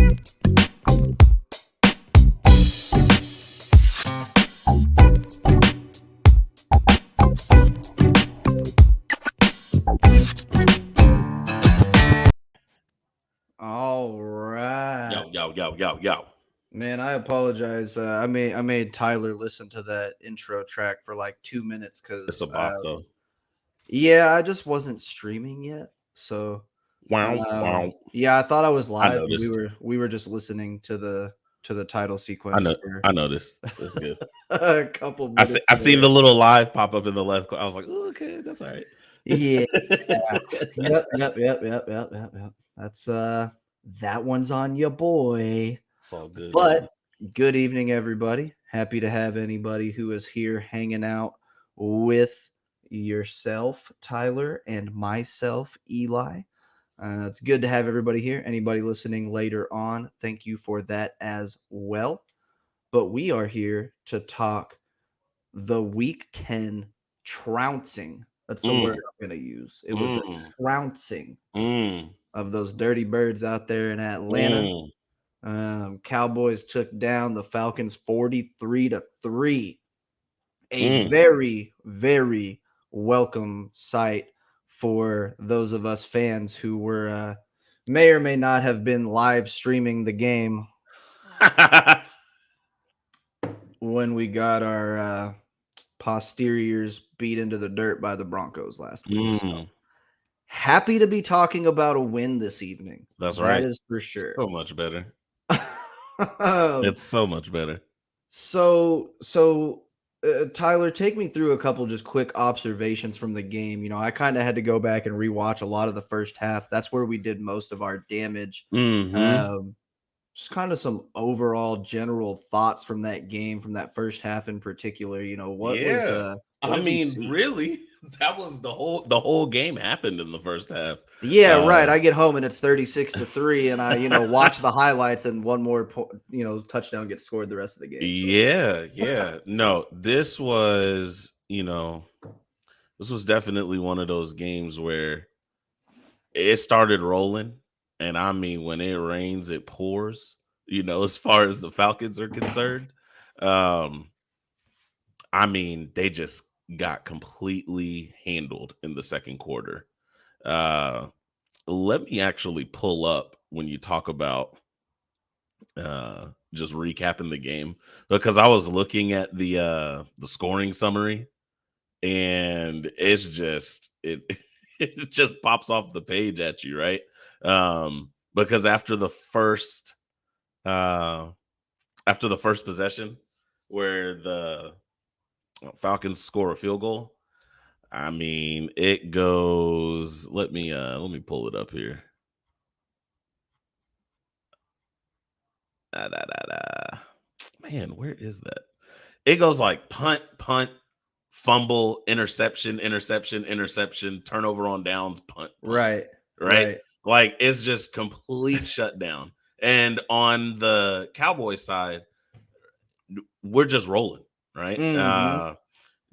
All right. Yo. Man, I apologize. I made Tyler listen to that intro track for like 2 minutes It's because a bop though. yeah, I just wasn't streaming yet. So Wow. yeah, I thought I was I live, but we noticed. were just listening to the title I sequence know. for I noticed. That's good. a couple I minutes seen there. the little live pop up in the left. I was like, oh, okay, that's all right. Yeah. Yep. That's that one's on your boy. It's all good, But man. good evening, everybody. Happy to have anybody who is here hanging out with yourself, Tyler, and myself, Eli. It's good to have everybody here. Anybody listening later on, thank you for that as well. But we are here to talk the Week 10 trouncing. That's the word Mm, I'm going to use. It was a mm, trouncing mm, of those dirty birds out there in Atlanta. mm, Cowboys took down the Falcons 43-3. A mm. very, very welcome sight for those of us fans who were may or may not have been live streaming the game when we got our posteriors beat into the dirt by the Broncos last week. So Mm. happy to be talking about a win this evening. That's That right. is for sure. So much better. Um, It's so much better. so, Tyler, take me through a couple just quick observations from the game. I kind of had to go back and rewatch a lot of the first half. That's where we did most of our damage. Mm-hmm. Um, just kind of some overall general thoughts from that game, from that first half in particular. Yeah. What I did we mean, see? really, that was the whole game happened in the first half. Yeah, right. Uh, I get home and it's 36-3, and I watch the highlights, and one more touchdown gets scored the rest of the game. So yeah. No, this was definitely one of those games where it started rolling. And I mean, when it rains, it pours, as far as the Falcons are concerned. Um, I mean, they just got completely handled in the second quarter. Uh, Let me actually pull up when you talk about just recapping the game, because I was looking at the scoring summary, and it it just pops off the page at you, right? Because uh after the first possession where the Falcons score a field goal, I mean, it goes, let me pull it up here. Man, where is that? It goes like punt, fumble, interception, turnover on downs, punt, right, right? right. Like, it's just complete shutdown. And on the Cowboys side, we're just rolling, right? Mm-hmm.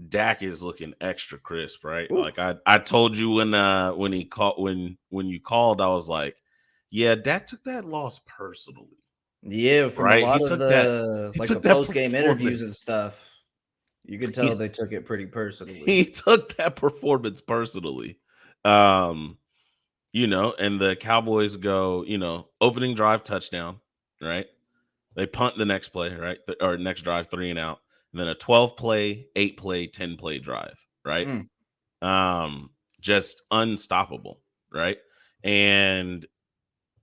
Dak is looking extra crisp, right? Ooh. Like I told you when he called when you called, I was like, yeah, Dak took that loss personally, Yeah, from a right? lot of the He like the took that post-game interviews and performance. stuff, you could tell He they took it pretty personally. he took that performance personally. Um, and the Cowboys go, opening drive touchdown, right? They punt the next play, right? Or next drive, 3 and out. And then a 12 play, 8 play, 10 play drive, right? Mm. Just unstoppable, right? And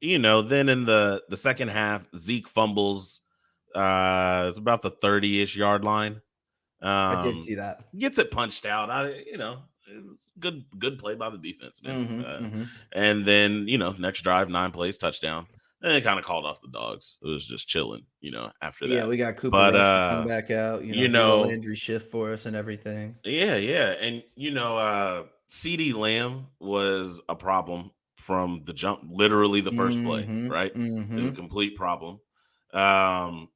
then in the second half, Zeke fumbles. It's about the 30-ish yard line. I did Um, see that. Gets it punched out. It was good play by the defense, man. Mm-hmm. And then next drive, 9 plays, touchdown. And it kind of called off the dogs. It was just chilling, after Yeah, that. we got Cooper But Rush to come back out, you do the know, Landry shift for us and everything. yeah, and CD Lamb was a problem from the jump, literally the first play, Mm-hmm. right? Is a Mm-hmm. complete problem. Um,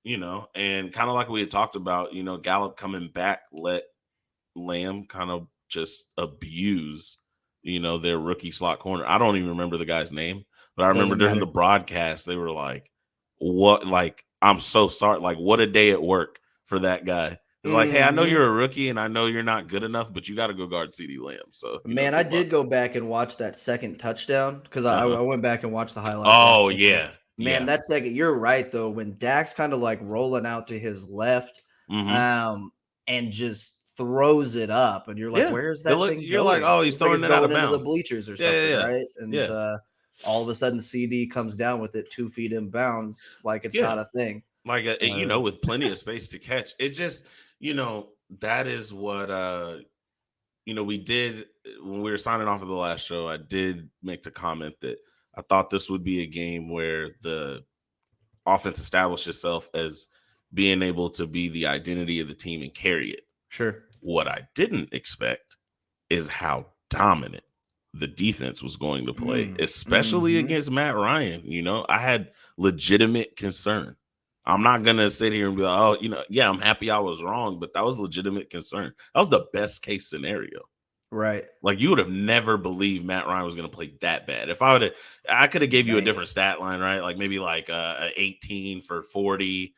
and kind of like we had talked about, Gallup coming back let Lamb kind of just abuse, their rookie slot corner. I don't even remember the guy's name, But I remember Doesn't during the matter. broadcast, they were like, "What? Like, I'm so sorry. Like, what a day at work for that guy." It's like, "Hey, I know Mhm. you're a rookie, and I know you're not good enough, but you got to go guard CD Lamb. So, Man, I good luck." did go back and watch that second touchdown because I Uh-huh. I went back and watched the highlights Oh after the fact. yeah, Man, yeah. that second you're right, though, when Dak's kinda, like, rolling out to his left, Hmm. um, and just throws it up, and you're like, Yeah. "Where is It that look. thing You're like, going?" oh, he's Looks like throwing it's it out of going into the bounds. bleachers or Yeah, yeah, something, yeah, right? And, yeah, all of a sudden, CD comes down with it 2 feet in bounds like it's yeah. not a thing. Like, Uh, with plenty of space to catch. It just, that is what we did when we were signing off of the last show. I did make the comment that I thought this would be a game where the offense established itself as being able to be the identity of the team and carry it. sure. What I didn't expect is how dominant the defense was going to play, especially Mhm. against Matt Ryan. I had legitimate concern. I'm not gonna sit here and be like, oh, yeah, I'm happy I was wrong, but that was legitimate concern. That was the best case scenario. Right. Like, you would have never believed Matt Ryan was going to play that bad. If I could have gave you a Man. different stat line, right? Like maybe like 18 for 40,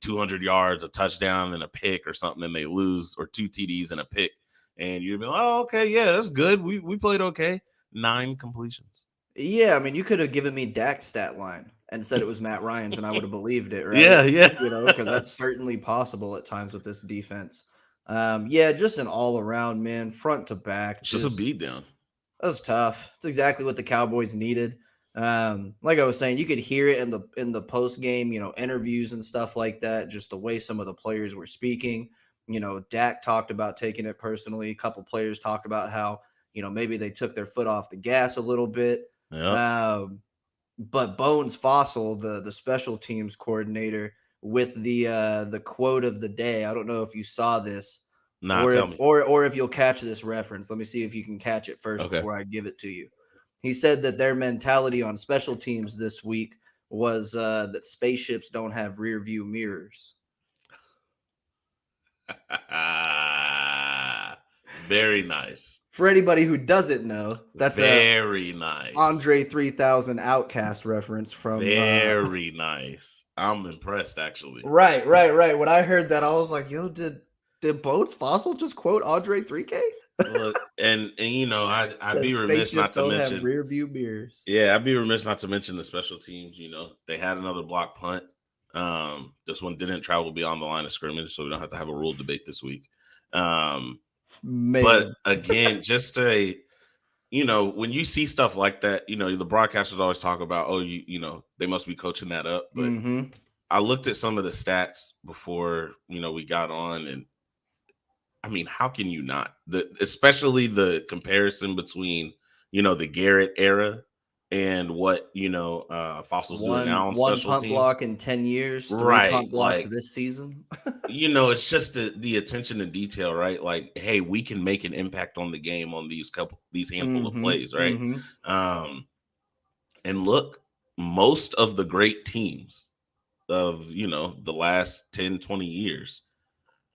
200 yards, a touchdown and a pick or something, and they lose, or 2 TDs and a pick, and you'd be like, oh, okay, yeah, that's good. We played okay. 9 completions. Yeah, I mean, you could have given me Dak's stat line and said it was Matt Ryan's, and I would have believed it, right? Yeah, yeah. Because that's certainly possible at times with this defense. Yeah, just an all around man, front to back, It's just a just beatdown. that was tough. It's exactly what the Cowboys needed. Like I was saying, you could hear it in the post game, interviews and stuff like that. Just the way some of the players were speaking. Dak talked about taking it personally. A couple players talked about how maybe they took their foot off the gas a little bit. Yep. Um, but Bones Fossil, the special teams coordinator, with the quote of the day. I don't know if you saw this Nah, or tell if me. or if you'll catch this reference. Let me see if you can catch it first Okay. before I give it to you. He said that their mentality on special teams this week was that spaceships don't have rear view mirrors. Very nice. For anybody who doesn't know, that's a Very nice. Andre 3000 Outcast reference from Very nice. I'm impressed, actually. right. When I heard that, I was like, "Yo, did Boats Fossil just quote Andre 3K? Look, and I'd That be remiss spaceships not to don't have mention. rear view mirrors." Yeah, I'd be remiss not to mention the special teams. They had another block punt. This one didn't travel beyond the line of scrimmage, so we don't have to have a rule debate this week. Um, but Man. again, just when you see stuff like that, the broadcasters always talk about, oh, they must be coaching that up. But Mhm. I looked at some of the stats before, we got on, and I mean, how can you not? Especially the comparison between, the Garrett era and what, Fossil's doing now on One special punt teams. block in 10 years, 3 Right. punt blocks Like, this season. it's just the attention to detail, right? Like, hey, we can make an impact on the game on these handful of Mhm. plays, right? Mhm. Um, and look, most of the great teams of, the last 10, 20 years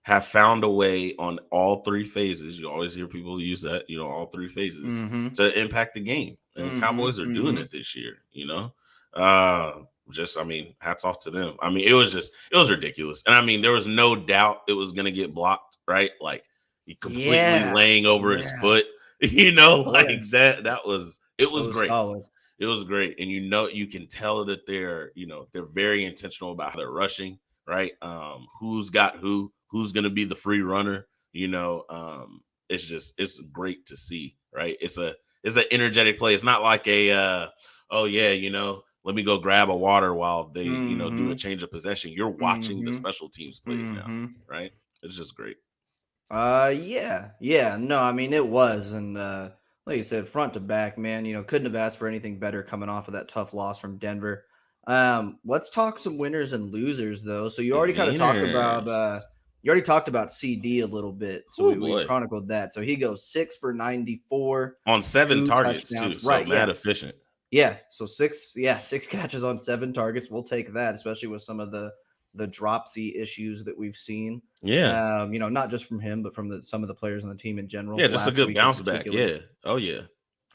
have found a way on all 3 phases. You always hear people use that, all 3 phases Mhm. to impact the game. And the Mhm. Cowboys are doing Mhm. it this year. Uh hats off to them. I mean, it was ridiculous. And I mean, there was no doubt it was gonna get blocked, right? Like, he completely Yeah. laying over his Yeah. foot, Of like course. it That was was great. solid. It was great. And you can tell that they're very intentional about how they're rushing, right? Who's got who's gonna be the free runner, it's great to see, right? It's an energetic play. It's not like a oh yeah, let me go grab a water while they, do a Mhm. change of possession. You're watching the Mhm. special teams plays now, Mhm. right? It's just great. Yeah. No, I mean it was, and like you said, front to back, man. Couldn't have asked for anything better coming off of that tough loss from Denver. Let's talk some winners and losers, though. So you already kind of talked about Winners. CD a little bit. So Oh we boy. chronicled that. So he goes 6 for 94, On 7 two targets touchdowns. too. So Right? mad Yeah. efficient. Yeah, so 6 catches on 7 targets, we'll take that, especially with some of the dropsy issues that we've seen. Yeah. Not just from him, but from some of the players on the team in general, Yeah, just a last good week in bounce back. particular. Yeah. Oh yeah.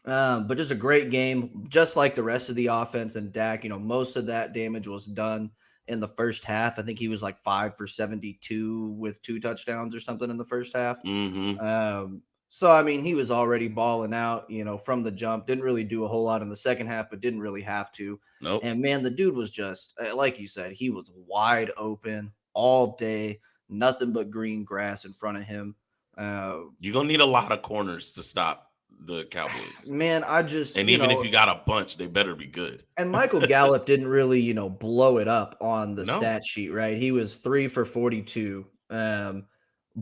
But just a great game, just like the rest of the offense and Dak. Most of that damage was done in the first half. I think he was like 5 for 72 with 2 touchdowns or something in the first half. Mm-hmm. So I mean, he was already balling out, from the jump. Didn't really do a whole lot in the second half, but didn't really have to. Nope. And man, the dude was just like you said, he was wide open all day, nothing but green grass in front of him. Uh, You're gonna need a lot of corners to stop the Cowboys. Man, I just, And even if you got a bunch, they better be good. and Michael Gallup didn't really, blow it up on the No. stat sheet, right? He was 3 for 42.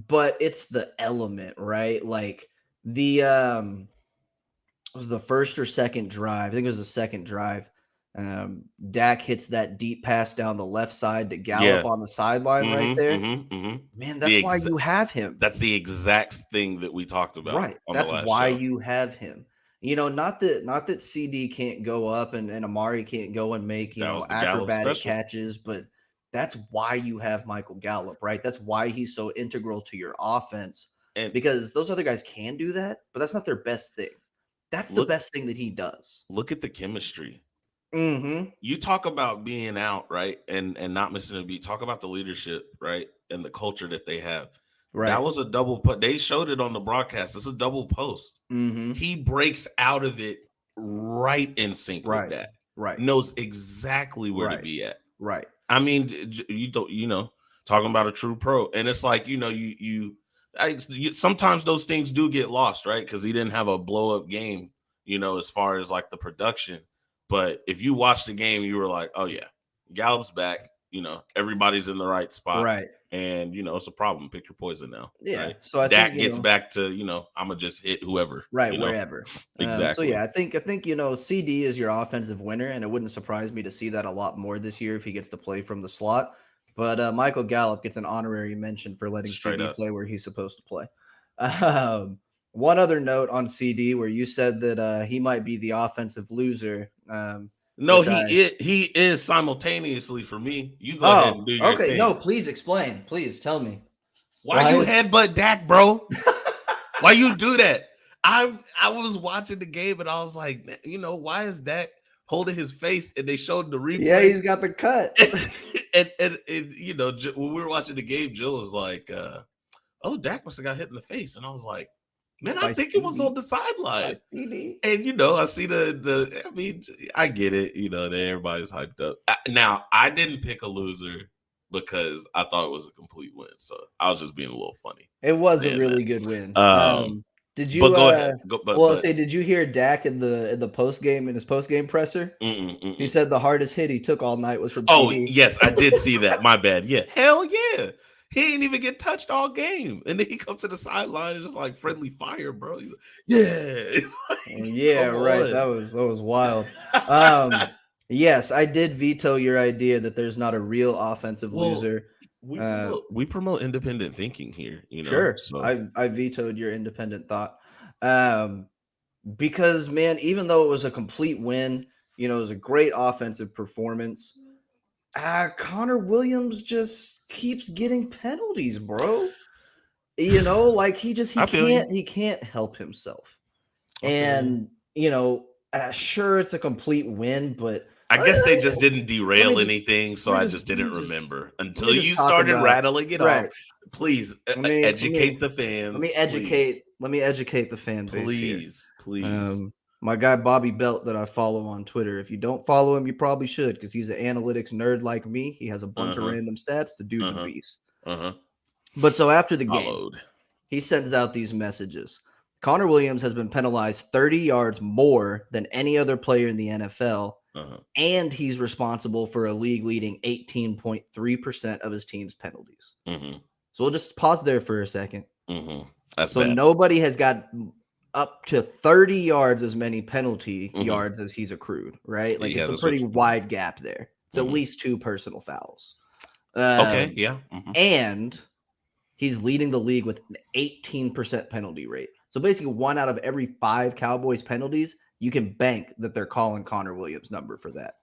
But it's the element, right? Like the was the first or second drive. I think it was the second drive. Dak hits that deep pass down the left side to Gallup Yeah. on the sideline right Mm-hmm. there. Mm-hmm. Mm-hmm. Man, that's why you have him. That's the exact thing that we talked about Right. on the That's last why show. you have him. Not that CD can't go up and Amari can't go and make, That was the Gallup acrobatic special. catches, but that's why you have Michael Gallup, right? That's why he's so integral to your offense, And because those other guys can do that, but that's not their best thing. That's the look best thing that he does. look at the chemistry. Mhm. You talk about being out, right? And not missing a beat. Talk about the leadership, right? And the culture that they have. That Right. was a double put. They showed it on the broadcast. It's a double post. Mhm. He breaks out of it right in sync with Right. that. Right. Knows exactly where to Right. be at. Right. I mean, you don't, talking about a true pro, and it's like, sometimes those things do get lost, right? Because he didn't have a blow up game, as far as like the production. But if you watch the game, you were like, oh yeah, Gallup's back. Everybody's in the right spot, Right. and it's a problem. Pick your poison now, Yeah. right? So I think, Dak gets back to, I'm gonna just hit whoever, right, wherever. So exactly. yeah, I think CD is your offensive winner, and it wouldn't surprise me to see that a lot more this year if he gets to play from the slot. But Michael Gallup gets an honorary mention for letting Straight CD up. play where he's supposed to play. One other note on CD, where you said that he might be the offensive loser, No, which he is simultaneously for me. You go ahead oh, and do your okay, no, thing. please explain, please tell me Why why you is headbutt Dak, bro? Why you do that? I was watching the game and I was like, why is Dak holding his face? And they showed the yeah, replay. he's got the cut. And when we were watching the game, Jill was like, "Oh, Dak must have got hit in the face," and I was like, "Man, I By think it was on CD. the By sideline." CD. And I see the. I mean, I get it. That everybody's hyped up. Now, I didn't pick a loser because I thought it was a complete win, so I was just being a little funny It was a saying really good win. that. Did But you go ahead. Go, well, but say did you hear Dak in the post game in his post game presser? mm-mm, He mm-mm. said the hardest hit he took all night was from Oh CD. yes, I did see that. My bad. Yeah, hell yeah. He ain't even get touched all game, and then he comes to the sideline and just like friendly fire, bro. He's like, yeah, it's like, Yeah, come right. That on. was wild. Yes, I did veto your idea that there's not a real offensive Well, loser. we Uh, promote we promote independent thinking here, sure, So I vetoed your independent thought. Um, because man, even though it was a complete win, it was a great offensive performance. Connor Williams just keeps getting penalties, bro. Like he just he I feel you. can't he can't help himself. I feel you. And sure, it's a complete win, but I let me guess they let just me, didn't let me derail just anything, so let me I just just let me didn't just remember let until me just you talk started about rattling it off. right. Please Let me let educate me the let me fans, educate please, let me educate the fan base here. please, please. My guy Bobby Belt that I follow on Twitter. If you don't follow him, you probably should because he's an analytics nerd like me. He has a Uh bunch of huh. random stats. The dude's Uh a huh. beast. Uh huh. But so after the game, Followed. he sends out these messages. Connor Williams has been penalized 30 yards more than any other player in the NFL, Uh huh. and he's responsible for a league leading 18.3% of his team's penalties. Mm-hmm. So we'll just pause there for a second. Mm-hmm. That's So bad. nobody has got up to 30 yards as many penalty Mm-hmm. yards as he's accrued, right? Like Yeah, it's a that's what pretty you. Mm-hmm. wide gap there. It's at Mm-hmm. least 2 personal fouls. Okay. Um, Yeah. Mm-hmm. and he's leading the league with an 18% penalty rate. So basically, 1 out of every 5 Cowboys penalties, you can bank that they're calling Connor Williams' number for that.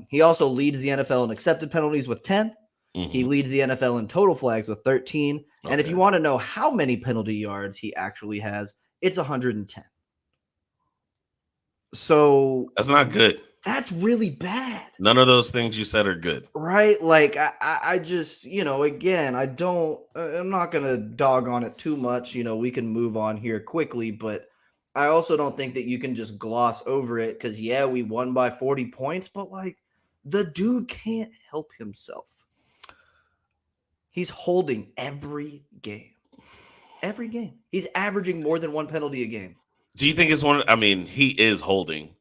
He also leads the NFL in accepted penalties with 10. He Mm-hmm. leads the NFL in total flags with 13. And if you Okay. want to know how many penalty yards he actually has, it's 110. So That's not good. that's really bad. None of those things you said are good. Right? Like I just, again, I'm not gonna dog on it too much. We can move on here quickly, but I also don't think that you can just gloss over it because yeah, we won by 40 points, but like the dude can't help himself. He's holding every game. Every game. He's averaging more than one penalty a game. Do you think it's I mean, he is holding,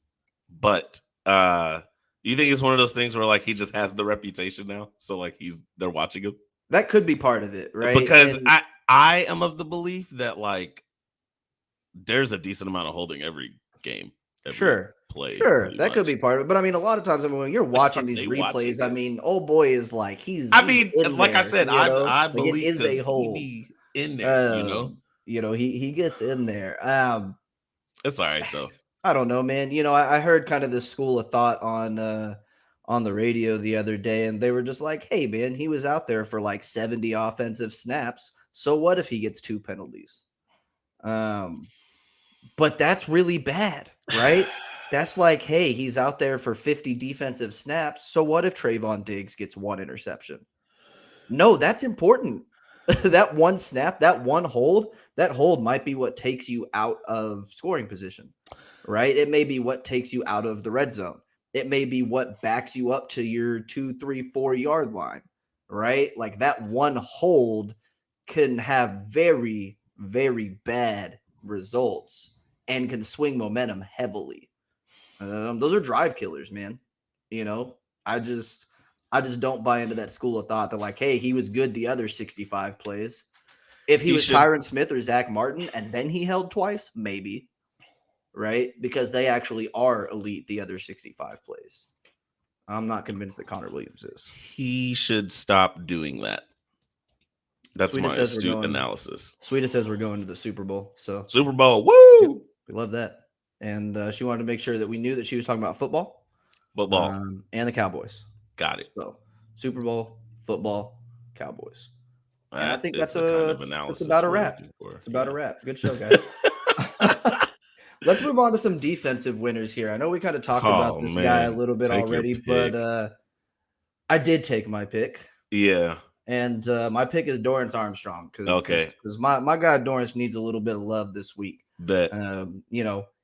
but do you think it's one of those things where like he just has the reputation now? So like they're watching him? That could be part of it, right? Because And I am of the belief that like there's a decent amount of holding every game, every play, sure, pretty that could much. be part of it. But I mean, a lot of times, when you're watching Are these they watching replays, I him? mean, old boy is like he's in like I there, said, I like it believe is a because he hold. be in there. He gets in there. It's all right though. I don't know, man. I heard kind of this school of thought on the radio the other day, and they were just like, "Hey, man, he was out there for like 70 offensive snaps. So what if he gets 2 penalties?" But that's really bad, right? That's like, hey, he's out there for 50 defensive snaps. So what if Trayvon Diggs gets 1 interception? No, that's important. That one snap, that hold might be what takes you out of scoring position, right? It may be what takes you out of the red zone. It may be what backs you up to your 2, 3, 4 yard line, right? Like that one hold can have very, very bad results and can swing momentum heavily. Those are drive killers, man. You know, I just don't buy into that school of thought that like, hey, he was good the other 65 plays. If he was Tyron Smith or Zach Martin and then he held twice, maybe, right? Because they actually are elite the other 65 plays. I'm not convinced that Connor Williams is. He should stop doing that. That's my astute analysis. Sweeta says we're going to the Super Bowl. So Super Bowl, woo! Yep, we love that. And she wanted to make sure that we knew that she was talking about football, and the Cowboys. Got it. So Super Bowl, football, Cowboys. And I think that's analysis about a wrap. It's about a wrap. Good show, guys. Let's move on to some defensive winners here. I know we kind of talked about this guy a little bit already, but I did take my pick. Yeah. And my pick is Dorrance Armstrong because my guy Dorrance needs a little bit of love this week. Bet.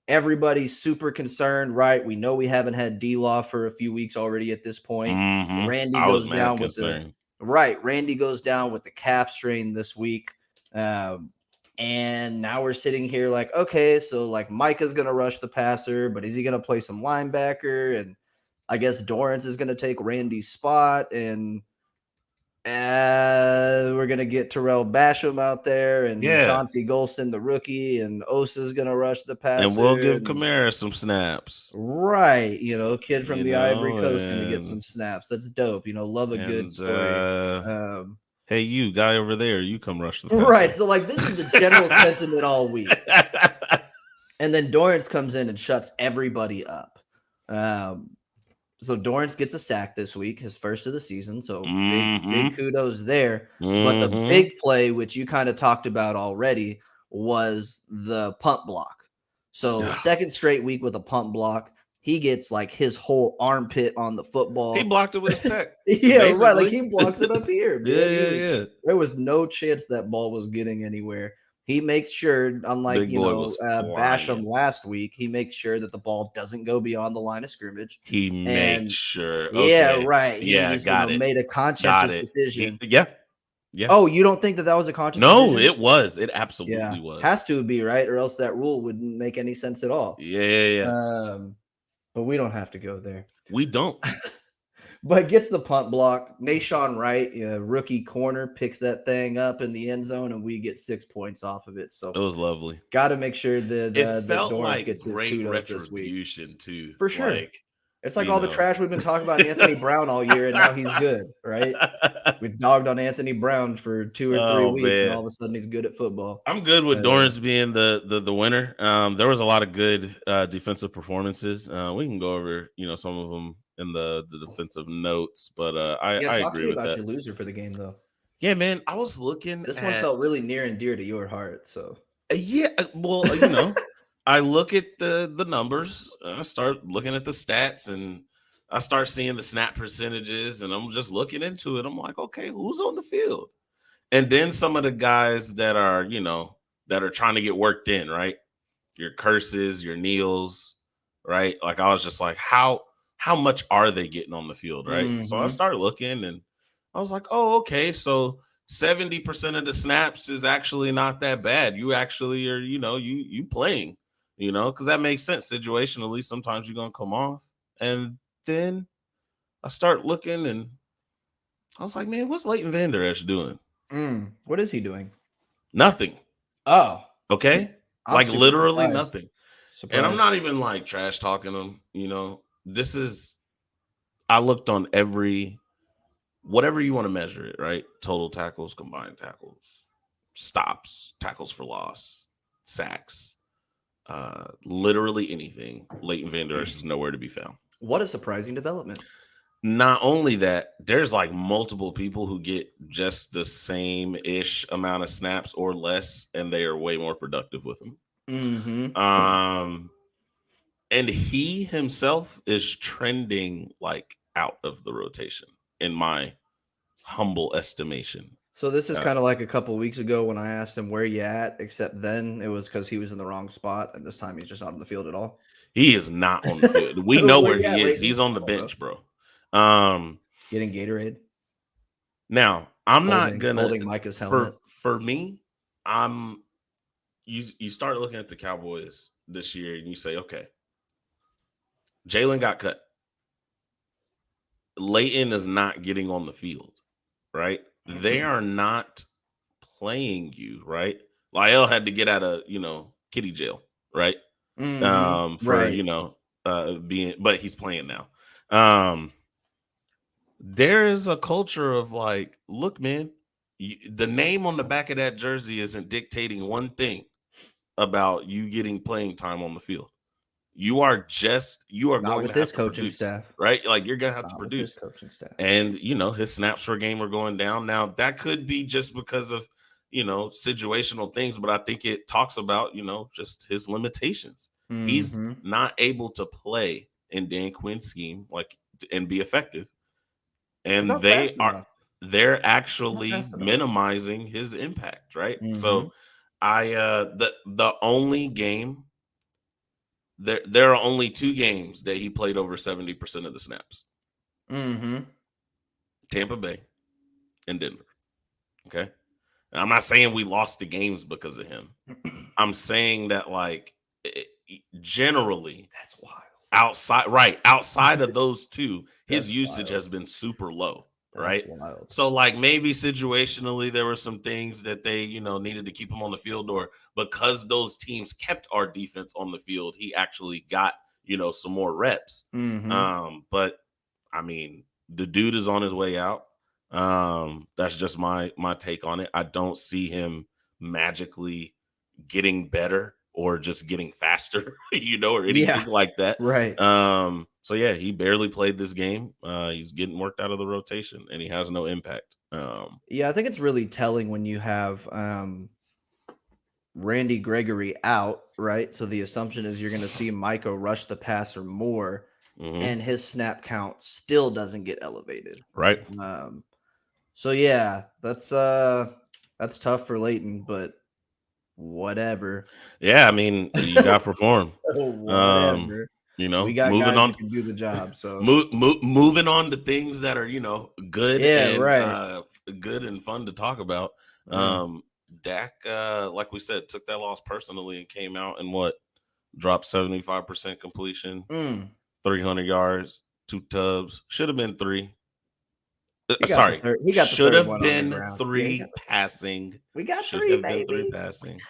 Everybody's super concerned, right? We know we haven't had D-Law for a few weeks already at this point. Mm-hmm. Randy goes down with Randy goes down with the calf strain this week. And now we're sitting here like, okay, so like Micah's going to rush the passer, but is he going to play some linebacker? And I guess Dorrance is going to take Randy's spot. And we're going to get Terrell Basham out there and Chauncey Golston, the rookie, and Osa's going to rush the passer. And we'll give Kamara some snaps. Right. Kid from the Ivory Coast going to get some snaps. That's dope. Love a good story. Hey, you guy over there, you come rush the passer. Right. So, like, this is the general sentiment all week. And then Dorrance comes in and shuts everybody up. So Dorrance gets a sack this week, his first of the season. So big kudos there. But the big play, which you kind of talked about already, was the punt block. So second straight week with a punt block. He gets like his whole armpit on the football. He blocked it with his pec. Basically. Right. Like he blocks it up here. Yeah. There was no chance that ball was getting anywhere. He makes sure, unlike Basham last week, he makes sure that the ball doesn't go beyond the line of scrimmage. He makes sure. Okay. Yeah, right. He just, it. Made a conscientious decision. Yeah. Oh, you don't think that was a conscious decision? No, it was. It absolutely was. Has to be, right? Or else that rule wouldn't make any sense at all. Yeah. But we don't have to go there. We don't. But gets the punt block. Nashawn Wright, rookie corner, picks that thing up in the end zone, and we get 6 points off of it. So it was lovely. Got to make sure that it felt Dorrance like gets his kudos this week. Too, for sure. It's like all the trash we've been talking about Anthony Brown all year, and now he's good, right? We've dogged on Anthony Brown for 2 or 3 weeks, and all of a sudden he's good at football. I'm good with Dorrance being the winner. There was a lot of good defensive performances. We can go over some of them in the defensive notes, but I agree with that. Talk to me about your loser for the game, though. Yeah, man, I was looking. This one felt really near and dear to your heart, so yeah. Well, I look at the numbers. I start looking at the stats, and I start seeing the snap percentages, and I'm just looking into it. I'm like, okay, who's on the field? And then some of the guys that are, that are trying to get worked in, right? Your curses, your kneels, right? Like I was just like, how much are they getting on the field, right? So I Mhm. started looking, and I was like, oh, okay, so 70% of the snaps is actually not that bad. You actually are, you playing, because that makes sense situationally. Sometimes you're gonna come off. And then I start looking, and I was like, man, what's Leighton Vander Esch doing? What is he doing? Nothing. Oh, Okay. I'm Like super literally surprised. nothing. And I'm Surprised. not even like trash talking them, This is I looked on every whatever you want to measure it, right? Total tackles, combined tackles, stops, tackles for loss, sacks, literally anything. Leighton Vander Esch is nowhere to be found. What a surprising development. Not only that, there's like multiple people who get just the same ish amount of snaps or less, and they are way more productive with them. Mhm. Um, and he himself is trending like out of the rotation, in my humble estimation. So this is Uh, kinda like a couple weeks ago when I asked him, "Where you at?" Except then it was because he was in the wrong spot, and this time he's just not on the field at all. he is not on the field. We know Where where you he at, is. Leighton? He's on I the don't know. bench, bro. Um, Getting Gatorade? now I'm not gonna Holding Micah's for helmet? for me, I'm you start looking at the Cowboys this year and you say, okay, Jalen got cut. Leighton is not getting on the field, right? They are not playing you, right? Lyle had to get out of, kitty jail, right? Mhm. For, Right. being, but he's playing now. Um, there is a culture of like, look, man, the name on the back of that jersey isn't dictating one thing about you getting playing time on the field. You are Not going with to have this to coaching produce, staff. right? Like you're gonna have to Not with this produce. coaching staff. And his snaps per game are going down. Now that could be just because of situational things, but I think it talks about just his limitations. He's Mhm. not able to play in Dan Quinn's scheme like and be effective, He's and not fast enough. they're Not actually fast enough. minimizing his impact, right? Mhm. So the only game there are only two games that he played over 70% of the snaps. Mhm. Tampa Bay and Denver. Okay. And I'm not saying we lost the games because of him. I'm saying that like generally That's wild. outside of those two, his That's usage wild. has been super low, That's right? wild. So like maybe situationally there were some things that they needed to keep him on the field, or because those teams kept our defense on the field, he actually got some more reps. Mhm. But I mean, the dude is on his way out. That's just my take on it. I don't see him magically getting better or just getting faster, or Yeah. anything like that. Right. So yeah, he barely played this game. He's getting worked out of the rotation and he has no impact. Yeah, I think it's really telling when you have Randy Gregory out, right? So the assumption is you're going to see Micah rush the passer more, mhm, and his snap count still doesn't get elevated. right. Um, so yeah, that's tough for Leighton, but whatever. Yeah, I mean, you got to perform. Um, Whatever. We got moving guys on that can do the job. So moving on to things that are good yeah, and right. good and fun to talk about. Yeah. um Dak, like we said, took that loss personally and came out and dropped 75% completion, Mm. 300 yards, 2 tubs, should have been three. He got the Sorry, third. He got the should third have one on the been ground. Yeah, he got three the. passing, We got should three, have been three baby. passing.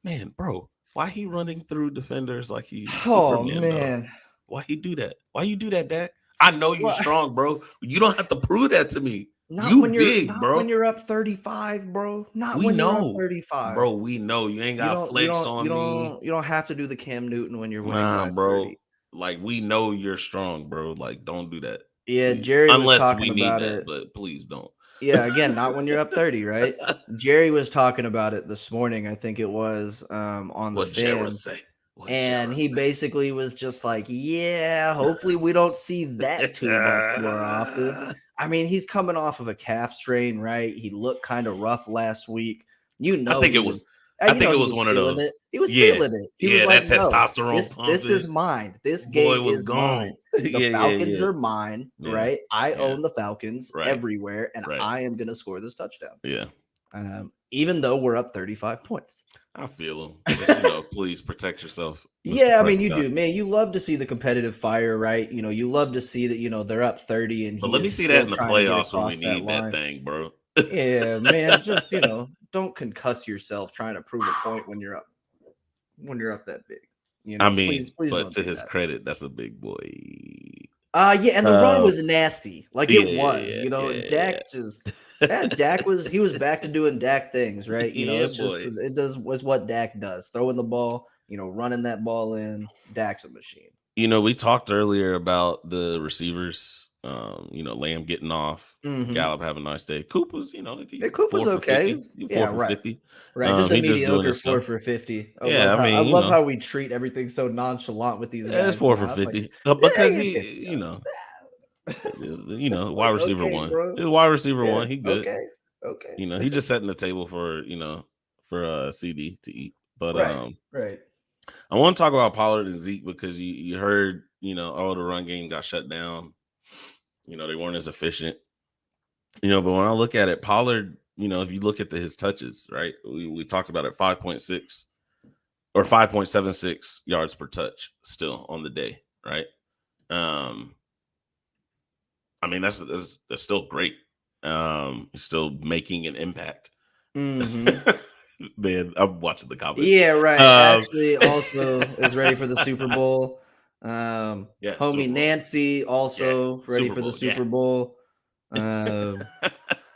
Man, bro, why he running through defenders like he's Oh Superman though? man. Why he do that? Why you do that, Dak? I know you What? strong, bro. You don't have to prove that to me. Not You when you're big, not when bro. you're up 35, bro. Not We when you're up know, 35. bro. We know you ain't You got don't you flex don't you on me. don't you don't have to do the Cam Newton when you're winning Nah, by bro. 30. Like we know you're strong, bro. Like don't do that, Yeah, please. Jerry was Unless talking we need about that, it. but please don't. Yeah, again, not when you're up 30, right? Jerry was talking about it this morning, I think it was, on the What Jara fan, say? What and Jara he say? basically was just like, "Yeah, hopefully we don't see that too much more often." I mean, he's coming off of a calf strain, right? He looked kinda rough last week. You I know think he it was was. I you think know it he was was one of feeling those. it. He was Yeah, feeling it. He was yeah, like, that "No, testosterone this is pumping. mine. This Boy game was is mine. gone. The Yeah, yeah, Falcons yeah, are mine, yeah, right? I yeah. own the Falcons Right, everywhere, and right. I am gonna score this touchdown." Yeah, Even though we're up 35 points. I feel him, but please protect yourself, Mr. Yeah, I mean, you Prescott. do, man. You love to see the competitive fire, right? You love to see that, they're up 30 and But he let me is see that still in the trying to get playoffs when we across that need that line. thing, bro. Yeah, man, just, don't concuss yourself trying to prove a point when you're up that big. I Please, mean, please but don't to do his that. credit, that's a big boy. Yeah, and the run Uh, was nasty. Like yeah, it was, yeah, yeah, Dak just Dak was back to doing Dak things, right? yeah, It's just boy. it does was what Dak does. Throwing the ball, running that ball in. Dak's a machine. We talked earlier about the receivers. Lamb getting off, Mhm. Gallup having a nice day. Coop was, Yeah, Coop was four for okay. 50. Yeah, Four for right. 50. Right. Just a He just doing mediocre his 4 stuff. for 50. I Yeah, love I how I mean, love how we treat everything so nonchalant with these it's guys 4 for now. It's like, 50 yeah, because he had he, 50 yards. It's wide like, receiver okay, one. bro. His wide receiver Yeah, one, he good. okay. Okay. He just setting the table for CD to eat. But Right. Right. I want to talk about Pollard and Zeke because you heard, the run game got shut down. They weren't as efficient. But when I look at it, Pollard, if you look at his touches, right? We talked about it, 5.6 or 5.76 yards per touch still on the day, right? Um, I mean, that's still great. He's still making an impact. Mhm. Man, I'm watching the comments. Yeah, right. Um, Ashley also is ready for the Super Bowl. yeah, Homie Super Bowl. Nancy Yeah, also ready Super for the Bowl. Yeah. Super Bowl.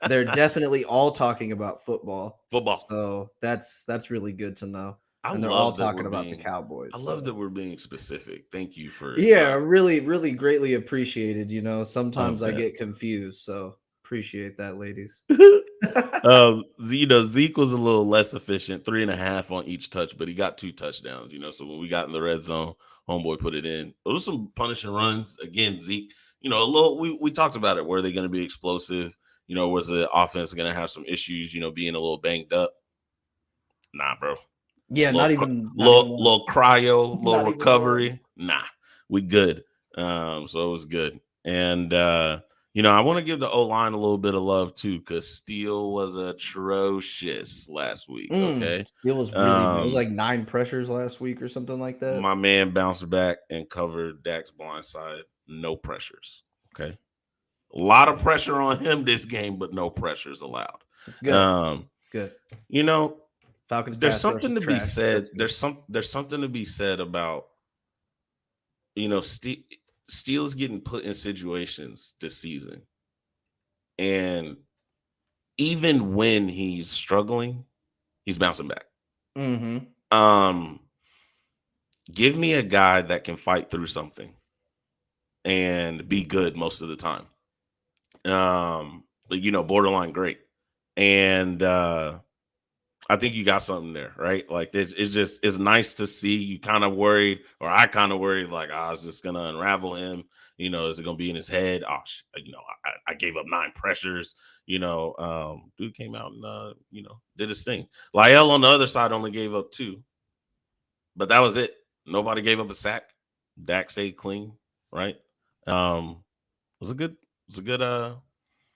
They're definitely all talking about football. Football. So that's really good to know. I And they're all love that talking about the I Cowboys. love that So we're being specific. Thank you for yeah, really, really greatly appreciated. Sometimes love I that. get confused. So appreciate that, ladies. Zeke was a little less efficient, 3.5 on each touch, but he got 2 touchdowns. So when we got in the red zone, homeboy put it in. Those are some punishing runs. Again, Zeke, a little. We talked about it. Were they going to be explosive? Was the offense going to have some issues? Being a little banged up. Nah, bro. Yeah, not Little, even not even little, one. little cryo, little Not even one. recovery. Nah, we good. So it was good. And I want to give the O line a little bit of love too, because Steele was atrocious last week. Okay, It was really bad. It was like 9 pressures last week or something like that. my man bounced back and covered Dak's blind side. No pressures. Okay, a lot of pressure on him this game, but no pressures allowed. It's good. Um, It's good. you know, Falcons there's pass rush is something to be trash, but said. that's good. There's something to be said about Steele's getting put in situations this season, and even when he's struggling, he's bouncing back. Mhm. Um, give me a guy that can fight through something and be good most of the time. But borderline great, and I think you got something there, right? Like it's nice to see. You kind of worried, or I kind of worried, like, is this gonna unravel him? Is it gonna be in his head? I gave up 9 pressures. Dude came out and did his thing. Lyell on the other side only gave up 2, but that was it. Nobody gave up a sack. Dak stayed clean, right? It was a good. It was a good.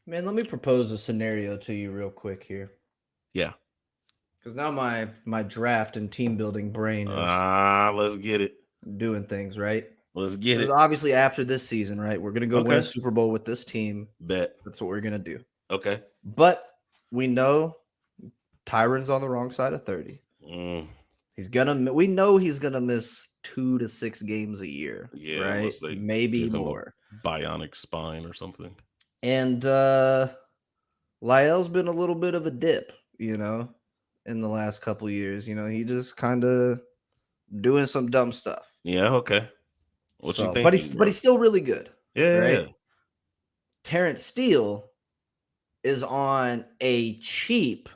Man, let me propose a scenario to you real quick here. Yeah. Because now my draft and team building brain is Let's get it. doing things, right? Let's get Because it. obviously after this season, right, we're gonna go win a Okay. Super Bowl with this team. Bet. That's what we're gonna do. Okay. But we know Tyron's on the wrong side of 30. Mm, We know he's gonna miss 2 to 6 games a year, yeah, right? unless they Maybe give him a more. bionic spine or something. And Lyell's been a little bit of a dip, in the last couple years. He just kind of doing some dumb stuff. Yeah. Okay. What you So, but thinking, he's bro? still really good, Yeah. right? Yeah. Terrence Steele is on a cheap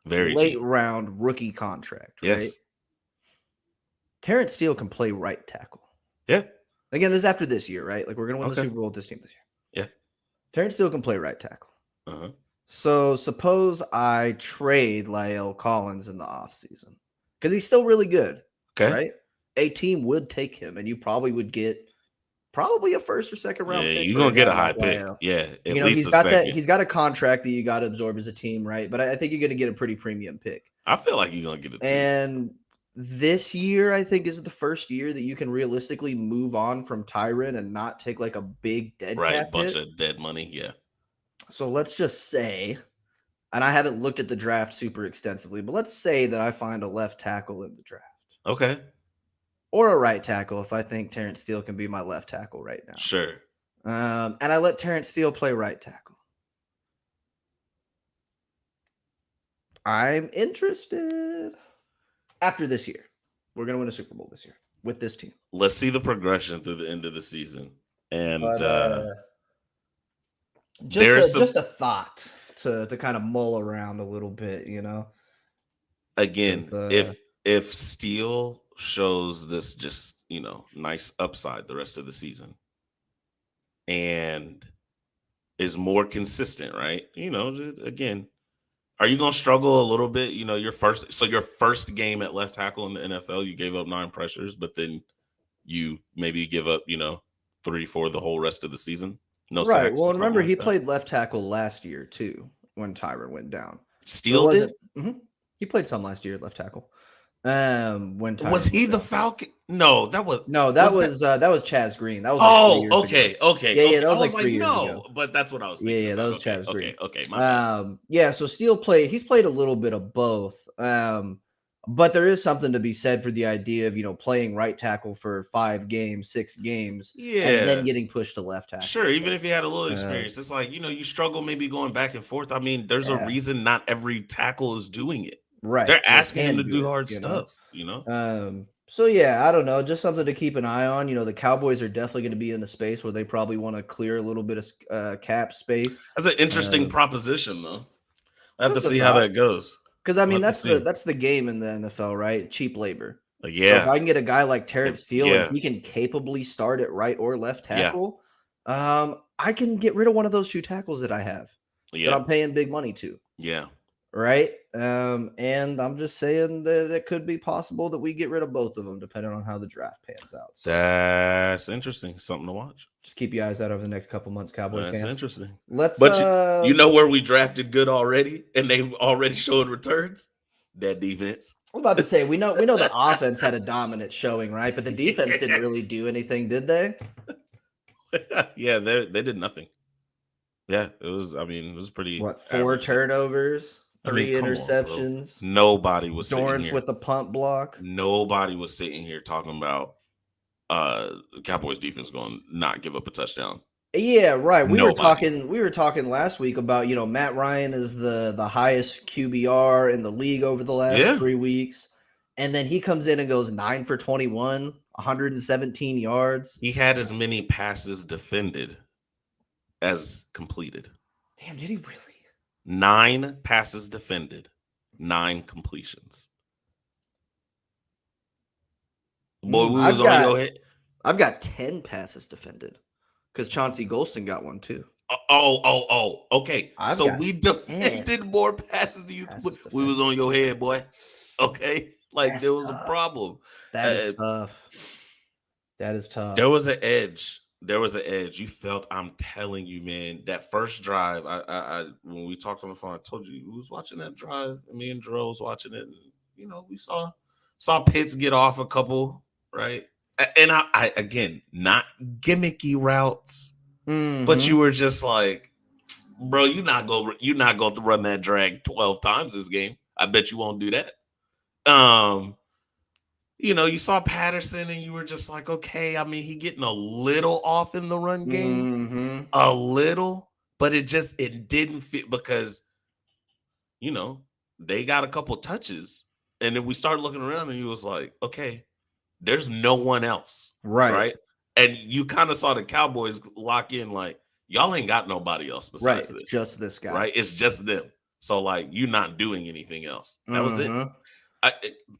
Very late cheap. round rookie contract, right? Yes. Terrence Steele can play right tackle. Yeah. Again, this is after this year, right? Like we're gonna win the Okay. Super Bowl with this team this year. Yeah. Terrence Steele can play right tackle. Uh-huh. So suppose I trade Lyle Collins in the offseason because he's still really good, Okay. right? A team would take him, and you probably would get probably a first or second Yeah, round pick you're for a gonna get guy a high like pick. Lyle. Yeah, at You know, least a second. he's got a contract that you got to absorb as a team, right? But I think you're going to get a pretty premium pick. I feel like you're gonna get a 2. And this year, I think, is the first year that you can realistically move on from Tyron and not take like a big dead cap Right, bunch hit. of dead money. Yeah. So let's just say, and I haven't looked at the draft super extensively, but let's say that I find a left tackle in the draft Okay. or a right tackle if I think Terrence Steele can be my left tackle right now. Sure. And I let Terrence Steele play right tackle. I'm interested. After this year, we're going to win a Super Bowl this year with this team. Let's see the progression through the end of the season. And But, there's just a thought to kind of mull around a little bit, you know. again, if Steele shows this just, nice upside the rest of the season and is more consistent, right? Again, are you going to struggle a little bit? Your first game at left tackle in the NFL, you gave up 9 pressures, but then you maybe give up, 3-4 the whole rest of the season. No right. sacks. Well, and remember, like he that. played left tackle last year too when Tyron went down. Steele did? He played some last year at left tackle. When Tyron Was he the down. Falcon? No, that was Chaz Green. That was like 3 years ago. Okay. Yeah, that was like 3 years no, ago. But that's what I was thinking. Yeah, that was okay, Chaz Green. Okay, my bad. Yeah, so Steele he's played a little bit of both. But there is something to be said for the idea of, playing right tackle for 5 games, 6 games, and then getting pushed to left tackle. Sure, even if you had a little experience, it's like, you struggle maybe going back and forth. I mean, there's a reason not every tackle is doing it. Right. They're asking him to do hard stuff, So yeah, I don't know, just something to keep an eye on. The Cowboys are definitely going to be in the space where they probably want to clear a little bit of cap space. That's an interesting proposition, though. I have to see how that goes. Because I mean, that's the game in the NFL, right? Cheap labor. Yeah. So if I can get a guy like Terrence Steele and he can capably start at right or left tackle, I can get rid of one of those 2 tackles that I have that I'm paying big money to. Yeah. Right. And I'm just saying that it could be possible that we get rid of both of them depending on how the draft pans out. So that's interesting. Something to watch. Just keep your eyes out over the next couple months, Cowboys fans. That's interesting. But you know where we drafted good already and they've already showed returns? That defense. I'm about to say we know the offense had a dominant showing, right? But the defense didn't really do anything, did they? Yeah, they did nothing. Yeah, it was pretty. 4 turnovers, 3 interceptions. Nobody was Dorrance sitting here with the punt block. Nobody was sitting here talking about Cowboys defense going to not give up a touchdown. Yeah, right. We were talking last week about, Matt Ryan is the highest QBR in the league over the last 3 weeks. And then he comes in and goes 9 for 21, 117 yards. He had as many passes defended as completed. Damn, did he really? 9 passes defended, 9 completions. Boy, we was on your head. I've got 10 passes defended because Chauncey Golston got one too. Oh, okay. So we defended more passes than you. We was on your head, boy. Okay, like there was a problem. That is tough. That is tough. There was an edge. You felt. I'm telling you, man. That first drive, I when we talked on the phone, I told you we was watching that drive. And me and Jerome was watching it. And, we saw Pitts get off a couple, right? And I again, not gimmicky routes, but you were just like, bro, you're not going to run that drag 12 times this game. I bet you won't do that. You saw Patterson and you were just like, okay, I mean, he getting a little off in the run game, a little, but it didn't fit because, they got a couple touches and then we started looking around and he was like, okay, there's no one else. Right. And you kind of saw the Cowboys lock in like, y'all ain't got nobody else Right. besides It's this, just this guy. right? It's just them. So like you're not doing anything else. That was it. Mhm.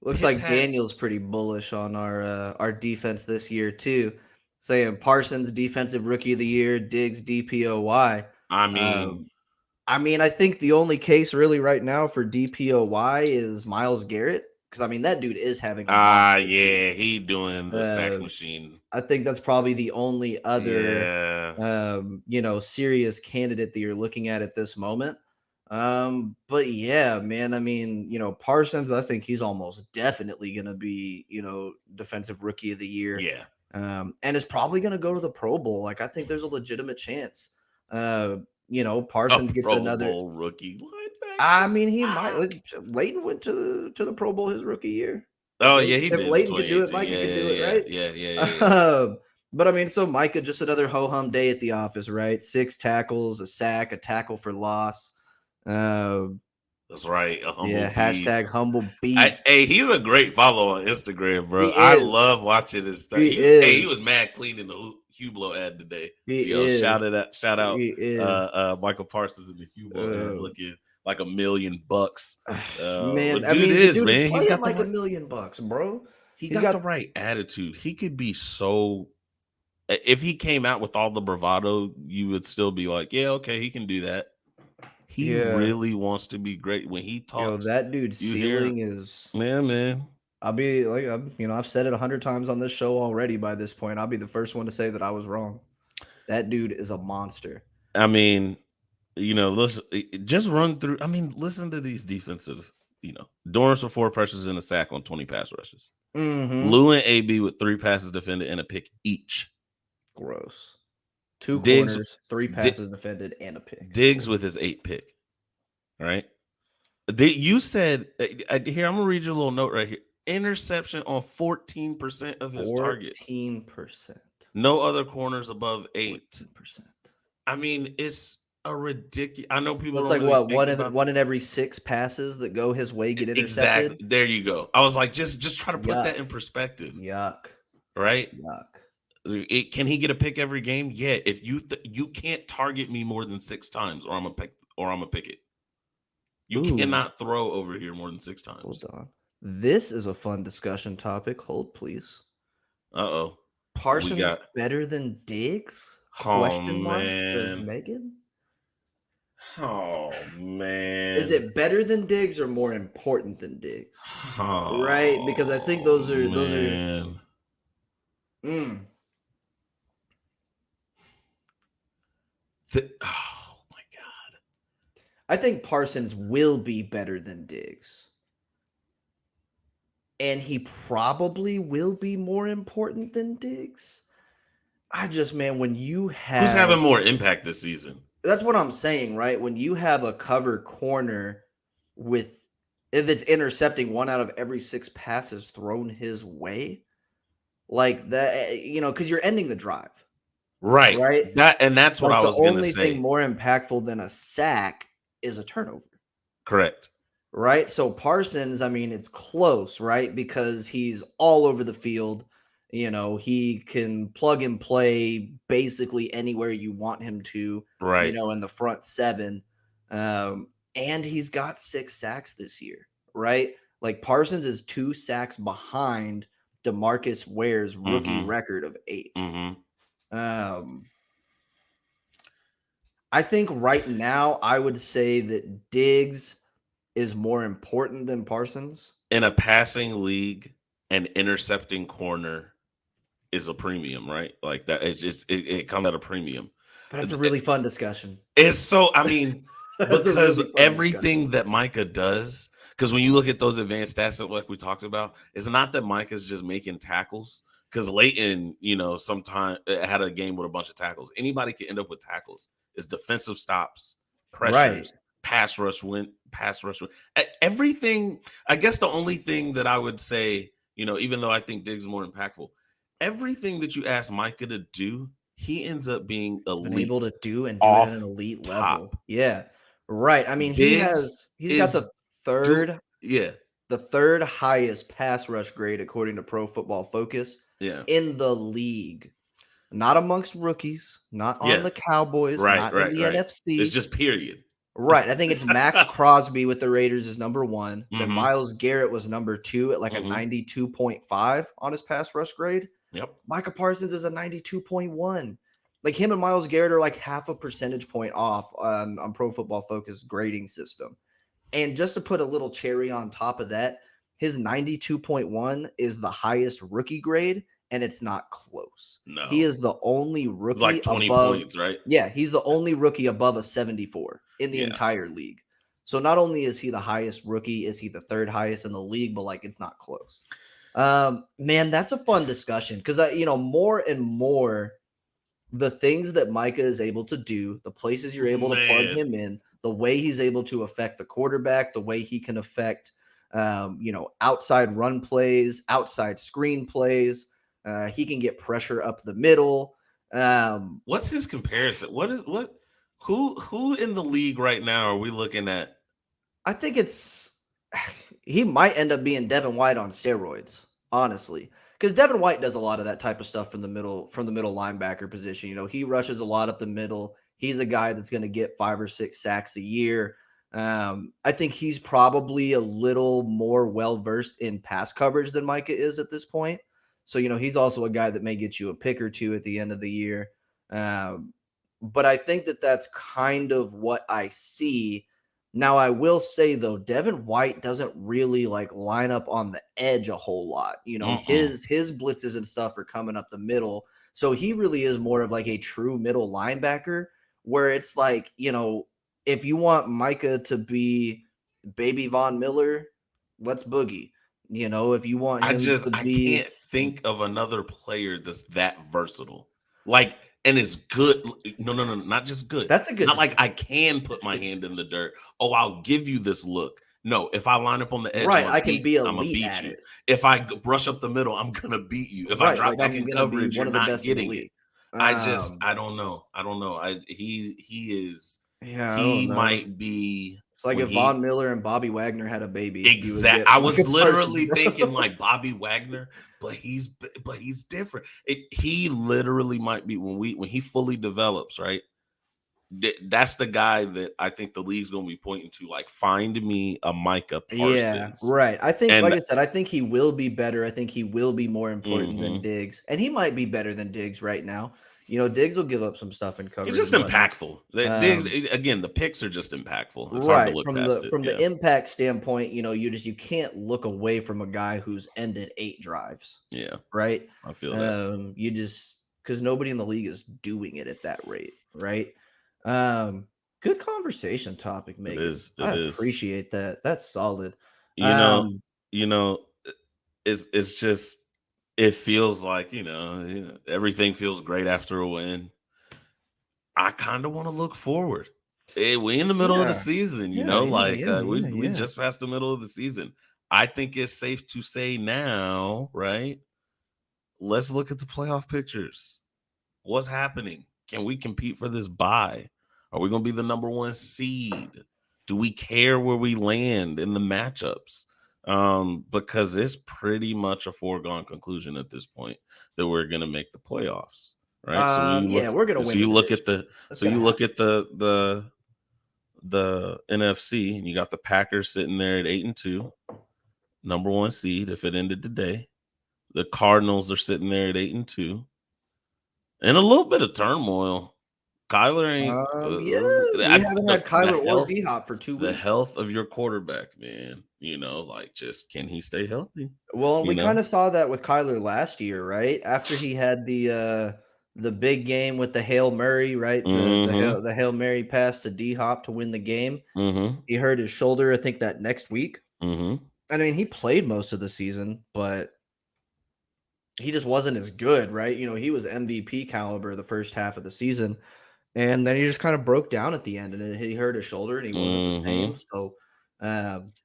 Looks Pitts like had, Daniel's pretty bullish on our defense this year too, saying Parsons defensive rookie of the year, Diggs DPOY. I mean, Um, I mean, I think the only case really right now for DPOY is Myles Garrett because I mean that dude is having a monster yeah, season. he doing the sack Uh, machine. I think that's probably the only other, Yeah, serious candidate that you're looking at this moment. But yeah, man, I mean, Parsons, I think he's almost definitely going to be, defensive rookie of the year. yeah. And is probably going to go to the Pro Bowl. Like, I think there's a legitimate chance. A Parsons gets Pro another. Bowl rookie I linebackers. mean, he might. Ah. Like, Leighton went to the Pro Bowl his rookie year. Oh yeah, he If did in Leighton could do it, 2018. Micah Yeah, could yeah, do it, yeah, right? yeah, yeah, yeah, yeah. But I mean, so Micah, just another ho hum day at the office, right? 6 tackles, a sack, a tackle for loss. Uh, That's right, a humble yeah, beast. hashtag humble beast. Hey, he's a great follow on Instagram, bro. He I is. love watching his stuff. He He is. was mad clean in the Hublot ad today. He Yo, is. shout out, He is. Michael Parsons in the Hublot ad, Uh, looking like $1 million. man, But I dude mean, the is dude is man. playing like $1 million, bro. He He's got the got, right attitude. He could be so. If he came out with all the bravado, you would still be like, yeah, okay, he can do that. He yeah, really wants to be great. When he talks, that dude's you hear, ceiling is. yeah, man. I'll be like, I've said it 100 times on this show already by this point. I'll be the first one to say that I was wrong. That dude is a monster. I mean, listen, just run through. I mean, listen to these defensive. Dorrance with 4 pressures and a sack on 20 pass rushes. Mm-hmm. Lou and AB with 3 passes defended and a pick each. Gross. 2 Diggs, corners, 3 Di- passes defended, and a pick. Diggs with his 8 pick. All right. You said here. I'm gonna read you a little note right here. Interception on 14% of his targets. 14%. No other corners above 8. 14%. I mean, it's a ridiculous. I know people That's don't like really what think about one in every 6 passes that go his way get exactly. intercepted. There you go. I was like, just try to put that Yuck. in perspective, Yuck. right? Yuck. Can he get a pick every game? Yeah. If you can't target me more than 6 times, or I'm gonna pick it. You Ooh, cannot throw over here more than 6 hold times. on. This is a fun discussion topic. Hold, please. Uh-oh. We Parsons got better than Diggs? oh Question mark. Says man. Megan. Oh Is man. it better than Diggs or more important than Diggs? Right? Because I think Oh those are. man. Mm, Oh my god. I think Parsons will be better than Diggs. And he probably will be more important than Diggs. Man, when you Who's have having more impact this season? that's what I'm saying, right? When you have a cover corner with that's intercepting 1 out of every 6 passes thrown his way, like that, because you're ending the drive, Right. right? That's what Like I the was gonna only thing say. more impactful than a sack is a turnover. Correct. Right? So Parsons, I mean, it's close, right? Because he's all over the field. He can plug and play basically anywhere you want him to, Right. in the front 7. And he's got 6 sacks this year, right? Like Parsons is 2 sacks behind DeMarcus Ware's rookie Mm-hmm. record of 8. Mm-hmm. Um, I think right now I would say that Diggs is more important than Parsons. In a passing league, an intercepting corner is a premium, right? Like that. It's just it comes at a premium. But that's a really fun discussion. It's so. I mean, That's a because really fun everything discussion. that Micah does, because when you look at those advanced stats that like we talked about, it's not that Micah's just making tackles. Because Leighton, sometime had a game with a bunch of tackles. Anybody can end up with tackles. It's defensive stops, Right. pressures, pass rush win. Everything. I guess the only thing that I would say, even though I think Diggs is more impactful, everything that you ask Micah to do, he ends up being Been able elite to do and do it at an off elite top. level. Yeah. Right. I mean, Diggs he's got is do third yeah, the third highest pass rush grade according to Pro Football Focus yeah. in the league. not amongst rookies, not on Yeah. the Cowboys, Right, not in right, the right. It's NFC. just period. Right. I think it's Max Crosby with the Raiders is number one. Then Mhm. Myles Garrett was number two at like a Mhm. 92.5 on his pass rush grade. Yep. Micah Parsons is a 92.1. Like him and Myles Garrett are like half a percentage point off on Pro Football Focus grading system. And just to put a little cherry on top of that, his 92.1 is the highest rookie grade, and it's not close. He No. is the only It's like rookie 20 above, points, right? yeah, he's the only rookie above a 74 in the Yeah. entire league. So not only is he the highest rookie, is he the third highest in the league, but like it's not close. Man, that's a fun discussion because more and more the things that Micah is able to do, the places you're able to plug Man. him in, the way he's able to affect the quarterback, the way he can affect, outside run plays, outside screen plays. He can get pressure up the middle. What's his comparison? Who in the league right now are we looking at? I think he might end up being Devin White on steroids, honestly. Because Devin White does a lot of that type of stuff from the middle linebacker position. He rushes a lot up the middle. He's a guy that's going to get 5 or 6 sacks a year. I think he's probably a little more well versed in pass coverage than Micah is at this point. So he's also a guy that may get you a pick or two at the end of the year. Um, but I think that that's kind of what I see. Now, I will say though, Devin White doesn't really like line up on the edge a whole lot. Mm-mm. His blitzes and stuff are coming up the middle. So he really is more of like a true middle linebacker where it's like, if you want Micah to be baby Von Miller, let's boogie. If you want him to I be can't think of another player that's that versatile. Like, and is good. No, no, no, not just good. that's a good Not like I distinction. can put That's a my good hand in the distinction. dirt. Oh, I'll give you this look. No, if I line up on the edge, Right. I can be I'm gonna elite beat at you. it. If I brush up the middle, I'm gonna beat you. If I Right. drop Like back I'm in gonna be coverage, one you're of the not best in the getting it. league. Um I don't know. I don't know. Yeah, I He don't know. might be It's like when if he Von Miller and Bobby Wagner had a baby, you would exact. get I Micah was Parsons, literally thinking bro. like Bobby Wagner, but he's different. He literally might be when he fully develops, right? That's the guy that I think the league's going to be pointing to. Like, find me a Micah Yeah, Parsons, right. I think, like and I said, I think he will be better. I think he will be more important than mhm. Diggs, and he might be better than Diggs right now. Diggs will give up some stuff in It's coverage just and whatnot. impactful. Um, Again, the picks are just impactful. It's hard to right look from past the it. from Yeah, the impact standpoint, you can't look away from a guy who's ended 8 drives, yeah, right? I feel that. You just because nobody in the league is doing it at that rate, right? Um, Good conversation topic, It Megan. is. I It is. appreciate that. That's solid. You know. Um, You know. It's just. It feels like everything feels great after a win. I kind of want to look forward. Hey, we in the middle of the yeah, season, yeah, yeah, like yeah, yeah, we yeah. just passed the middle of the season. I think it's safe to say now, right? Let's look at the playoff pictures. What's happening? Can we compete for this bye? Are we going to be the number one seed? Do we care where we land in the matchups? Because it's pretty much a foregone conclusion at this point that we're going to make the playoffs, right? Yeah, we're gonna So win the you look at division. the, That's so gonna you look happen. at the NFC, and you got the Packers sitting there at 8-2, number one seed if it ended today. The Cardinals are sitting there at 8-2. And a little bit of turmoil. Kyler ain't Yeah, we haven't had Kyler or D Hop for two the weeks. health of your quarterback, man. Like just can he stay healthy? Well, and You we kind know? of saw that with Kyler last year, right? After he had the big game with the Hail Mary, right? Mm-hmm. The Hail Mary pass to D Hop to win the game. Mm-hmm. He hurt his shoulder, I think that next week. Mm-hmm. I mean, he played most of the season, but he just wasn't as good, right? He was MVP caliber the first half of the season. And then he just kind of broke down at the end, and he hurt his shoulder, and he wasn't the Mm-hmm. same. So,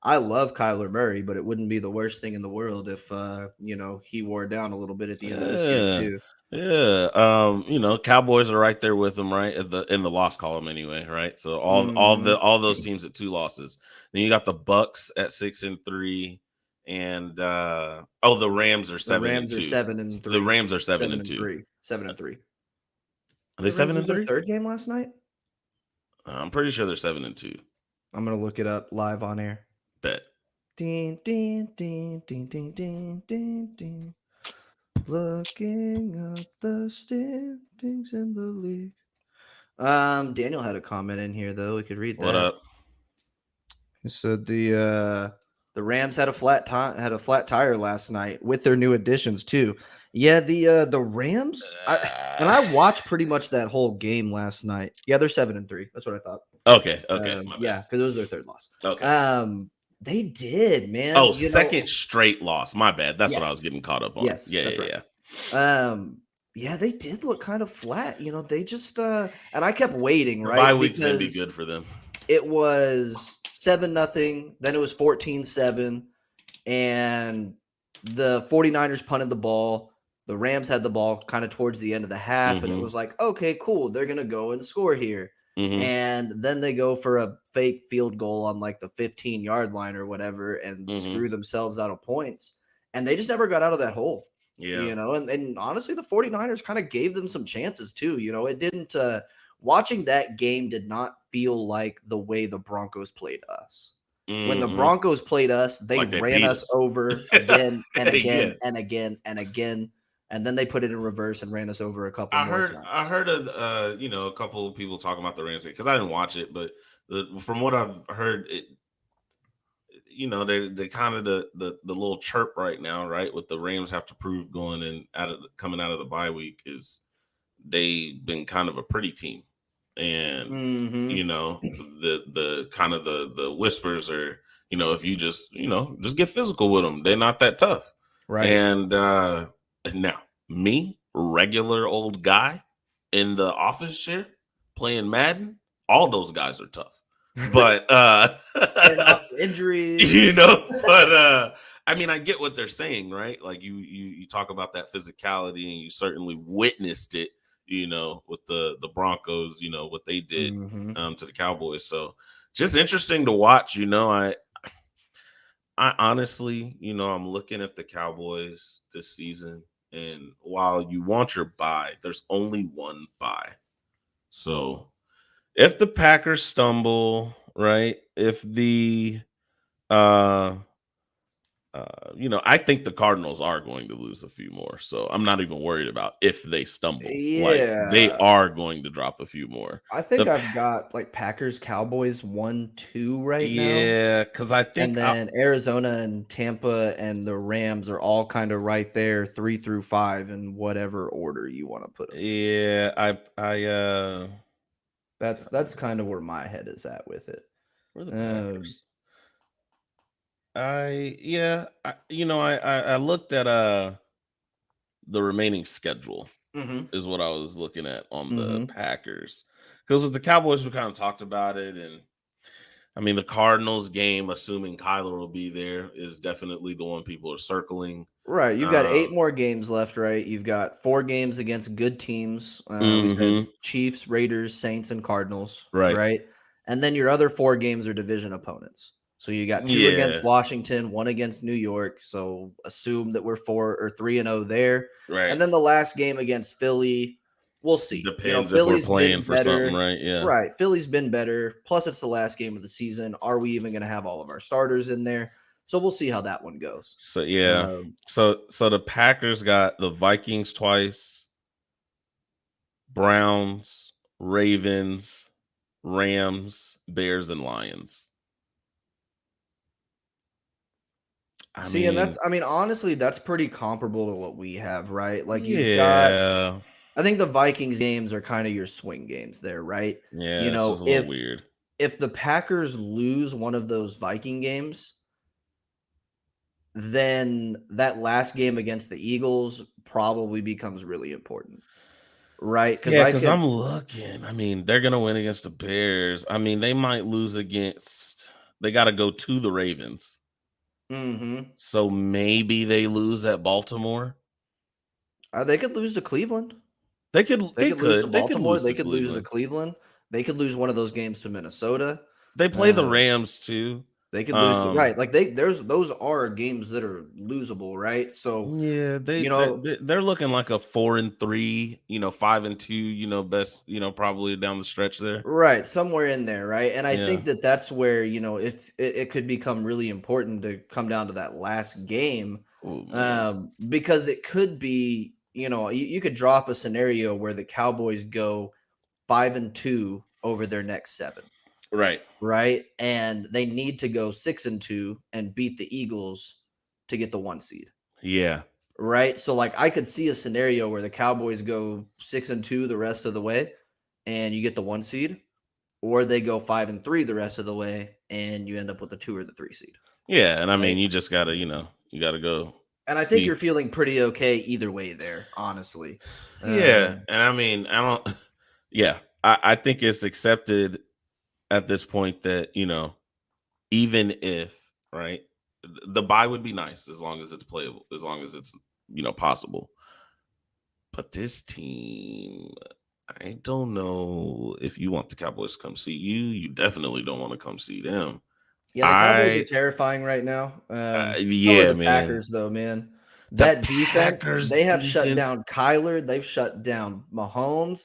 I love Kyler Murray, but it wouldn't be the worst thing in the world if he wore down a little bit at the end of this year Yeah. too. Yeah. Cowboys are right there with them, right? In the loss column anyway, right? So Mhm. all those teams at 2 losses. Then you got the Bucks at 6-3, and the Rams are The seven and Rams are two. 7 and The 3, Rams are seven 7 and and two. 3, 7 and 3. Are Did they the Rams seven lose and their three? third game last night? I'm pretty sure they're 7-2. I'm gonna look it up live on air. Bet. Ding, ding, ding, ding, ding, ding, ding, ding. Looking up the standings in the league. Daniel had a comment in here though. We could read What that. up? He said the Rams had a flat tire last night with their new additions too. Yeah, the Rams. I watched pretty much that whole game last night. Yeah, they're 7-3. That's what I thought. Okay, my bad. Yeah, because it was their third loss. Okay. They did, man. Oh, second straight loss. My bad. That's what I was Yes. getting caught up on. Yes, Yeah, that's yeah, right. yeah. Yeah, they did look kind of flat. They just and I kept waiting, The bye right? week's gonna be Because good for them. it was 7-0, then it was 14-7, and the 49ers punted the ball. The Rams had the ball kind of towards the end of the half, and it was like, okay, cool, they're gonna go and score here. And then they go for a fake field goal on like the 15-yard line or whatever and screw themselves out of points. And they just never got out of that hole. Yeah. And honestly, the 49ers kind of gave them some chances too. It didn't watching that game did not feel like the way the Broncos played us. When the Broncos played us, they Like they ran beat us us. over again and again Yeah. and again and again. And then they put it in reverse and ran us over a couple more times. I heard a couple of people talking about the Rams because I didn't watch it, but from what I've heard, they kind of the little chirp right now, right? With the Rams have to prove coming out of the bye week is they've been kind of a pretty team, and the kind of the whispers are, if you just get physical with them, they're not that tough, right? And now me, regular old guy in the office chair playing Madden, all those guys are tough. But injuries, but I mean, I get what they're saying, right? Like you talk about that physicality, and you certainly witnessed it, with the Broncos, what they did to the Cowboys. So just interesting to watch. I honestly, I'm looking at the Cowboys this season, and while you want your bye, there's only one bye. So if the Packers stumble, right? If the I think the Cardinals are going to lose a few more. So I'm not even worried about if they stumble. Yeah. Like they are going to drop a few more. I think I've got like Packers, Cowboys 1-2 right now. Yeah, because I think and then Arizona and Tampa and the Rams are all kind of right there, 3 through 5 in whatever order you want to put them. Yeah, that's kind of where my head is at with it. Where the Packers? I looked at the remaining schedule is what I was looking at on the Packers, because with the Cowboys we kind of talked about it, and I mean the Cardinals game, assuming Kyler will be there, is definitely the one people are circling. Right, you've got 8 more games left, right? You've got 4 games against good teams. We said Chiefs, Raiders, Saints, and Cardinals, right? And then your other 4 games are division opponents. So you got 2 against Washington, 1 against New York. So assume that we're 4 or 3-0 there. Right. And then the last game against Philly, we'll see. Depends Philly's if we're playing been for better. something, right? Yeah. Right. Philly's been better. Plus, it's the last game of the season. Are we even going to have all of our starters in there? So we'll see how that one goes. So yeah. So the Packers got the Vikings twice, Browns, Ravens, Rams, Bears, and Lions. Honestly, that's pretty comparable to what we have, right? Like you've got, I think the Vikings games are kind of your swing games there, right? Yeah, it's just a little weird. If the Packers lose one of those Viking games, then that last game against the Eagles probably becomes really important, right? Because I'm looking. I mean, they're gonna win against the Bears. I mean, they might lose against. They got to go to the Ravens. So maybe they lose at Baltimore. They could lose to Cleveland. They could lose to Baltimore. They could lose to Cleveland. They could lose one of those games to Minnesota. They play the Rams too. They could lose, Um, right? Like those are games that are losable, right? So yeah, you know, they're looking like a 4-3, 5-2, best, probably down the stretch there. right, somewhere in there, right? And I Yeah. think that that's where, it could become really important to come down to that last game, Oh man. because it could be, you could drop a scenario where the Cowboys go 5-2 over their next seven, Right. right? And they need to go 6-2 and beat the Eagles to get the one seed, Yeah. right? So like I could see a scenario where the Cowboys go 6-2 the rest of the way and you get the one seed, or they go 5-3 the rest of the way and you end up with the 2 or the 3 seed, Yeah, and I mean, right? you just gotta, you gotta go And I think you're see. feeling pretty okay either way there, honestly. Yeah, Um, and I mean, I don't. Yeah, I think it's accepted at this point that even if right, the buy would be nice as long as it's playable, as long as it's possible. But this team, I don't know if you want the Cowboys to come see you. You definitely don't want to come see them. yeah, the Cowboys are I, terrifying right now. So are yeah, the man. Packers, though, man. The That defense, Packers they have shut defense, down Kyler, they've shut down Mahomes,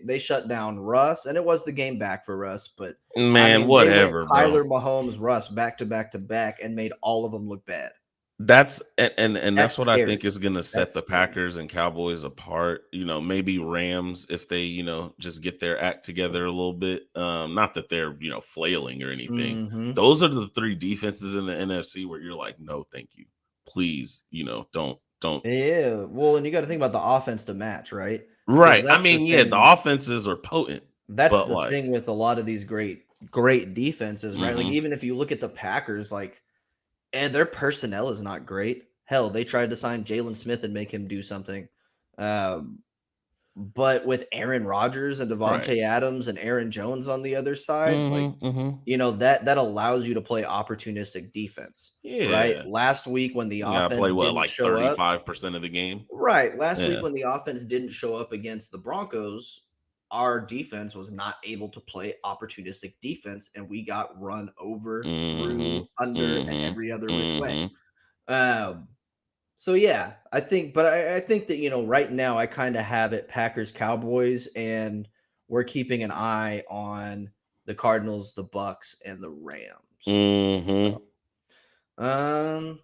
they shut down Russ, and it was the game back for Russ, but I man, mean, they went whatever, bro. Kyler, Mahomes, Russ back to back to back and made all of them look bad. That's and that's That's what I think scary. is gonna set That's the scary. Packers and Cowboys apart. Maybe Rams if they, just get their act together a little bit. Not that they're, flailing or anything. Mhm. Those are the three defenses in the NFC where you're like, no, thank you. Please, don't. Yeah, well, and you gotta think about the offense to match, right? Because Right. I that's the mean, yeah, the thing. offenses are potent, That's but the like, thing with a lot of these great defenses, right? Like, mhm, even if you look at the Packers, like, and their personnel is not great. Hell, they tried to sign Jalen Smith and make him do something. Um, but with Aaron Rodgers and right. Devontae Adams and Aaron Jones on the other side, like, Mhm, mhm. that allows you to play opportunistic defense, right? Yeah. Last week when the You gotta play offense what, didn't like show up, 35% of the game? right, last week Yeah. when the offense didn't show up against the Broncos, our defense was not able to play opportunistic defense, and we got run over, through, Mhm. under, and Mhm. every other which way. Mhm. Um, so yeah, I think that, right now I kind of have it Packers Cowboys, and we're keeping an eye on the Cardinals, the Bucks, and the Rams. Mhm. Um,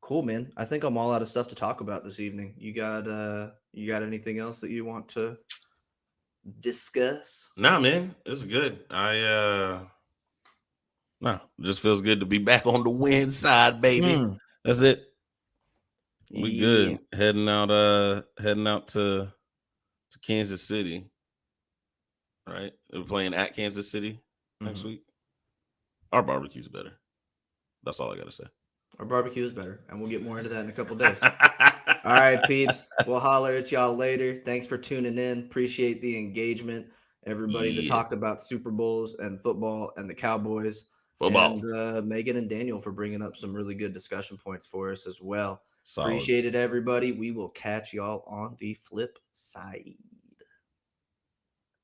cool, man. I think I'm all out of stuff to talk about this evening. You got anything else that you want to discuss? Nah, man, it's good. Nah, just feels good to be back on the win side, baby. Mm, That's it. We yeah. good. Heading out to Kansas City, right? We're playing at Kansas City next Mhm. week. Our barbecue's better. That's all I gotta say. Our barbecue is better, and we'll get more into that in a couple days. All right, peeps. We'll holler at y'all later. Thanks for tuning in. Appreciate the engagement. Everybody that Yeah. talked about Super Bowls and football and the Cowboys, and Football. Megan and Daniel for bringing up some really good discussion points for us as well. Solid. Appreciate it, everybody. We will catch y'all on the flip side.